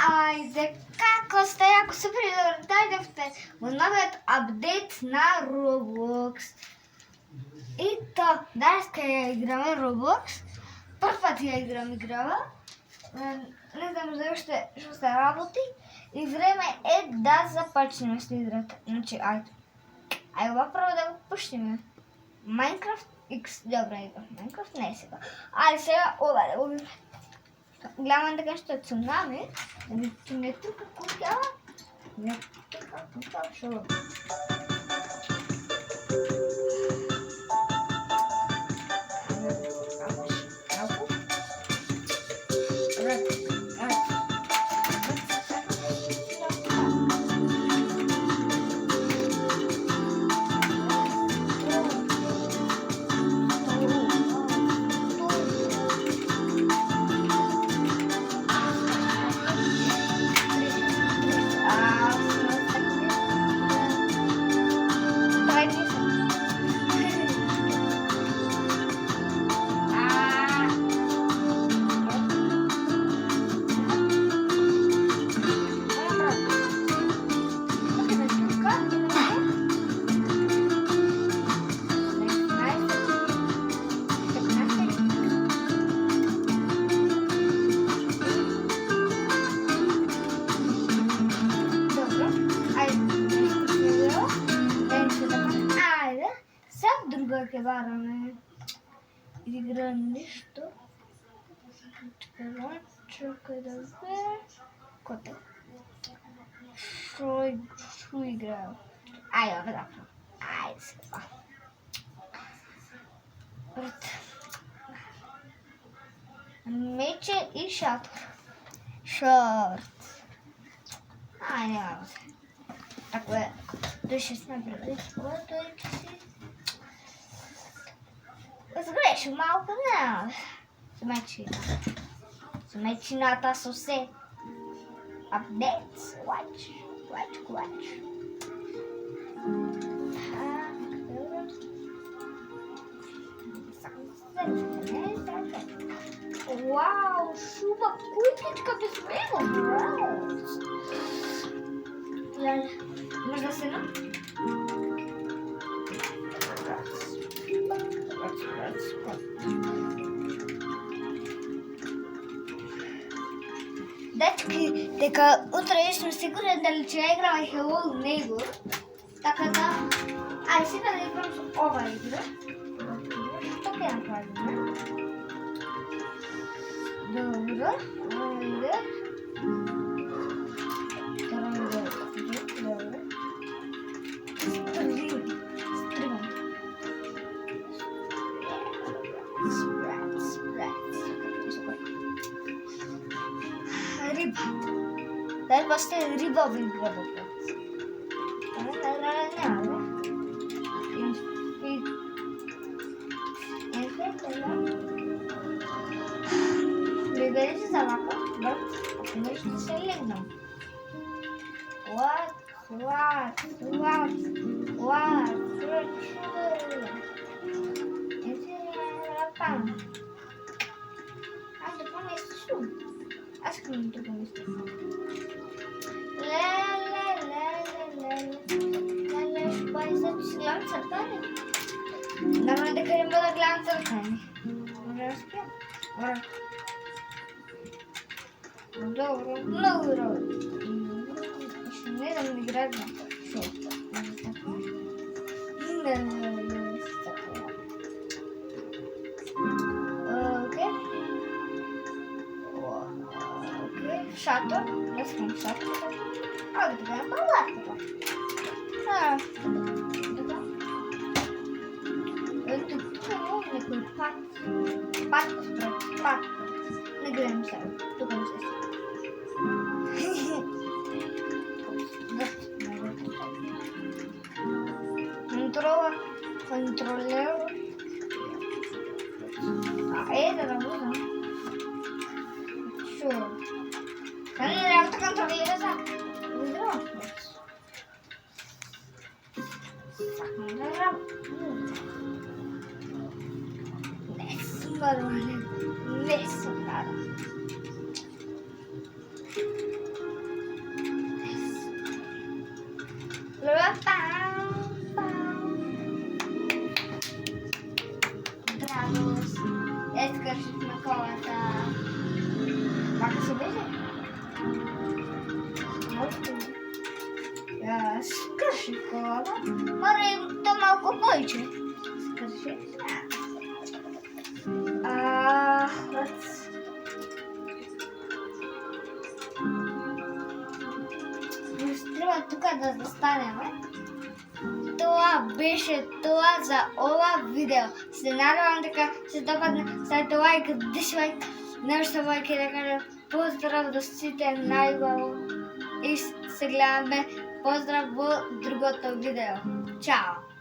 Ай, как стояку super дайте много апдейт на Roblox. И то, днеска я играме Roblox. Първ път я играва. Не знам защо ще работи. И време е да започнем с играта. Значи, айде първо да го пущиме. Minecraft X. Добра игра. Minecraft не е сега. Айде сега, обаде. Гледаме така ще цунами. Не тука кутя. Не тука кутя. Шо? Бараме игра нищо. Чакай да бе. Котък. Шо играе? Айде, да. Айде сега. Мече и шатър. Шорт. Айде, няма се. Ако е. Той ще сме преди. Той си. Сгрешил малко, не. Смечината со се. Апдейт. Watch. Вау, шуба кутичка без него. Може да се на? Дечки, дека утре сме сигурни дали че я играме Hello Neighbor. Така да... Айде сега да играм с ова игра. Що ќе направиме? Добро. Айде. Добро. Дай баща риба в играта. Прибери се замака, ако не ще се легнам. What? Аз да поместиш. Аз искам да поместиш. Гледам църта ли? Даме да къдем да гледам църта ли? Може да спя? Добро, много добро. Ще не да ми играя на шоу. Окей. Шатър. Аз съм шатър. Да гледам палатата. Тук има някой пат. Не гледам сега. Тук не се контролер. Да работа. Шо? Не работа контролера за. Не са. се беше? Скърши колата. Маре, то малко повече. Скърши. Трябва тук да застанем. Това беше това за ова видео. Се надявам дека се допадне. Ставите лайк, дислайк. Не забравяйте да кажа поздрав до сите најубаво. И се гледаме. Поздрав во другото видео. Чао!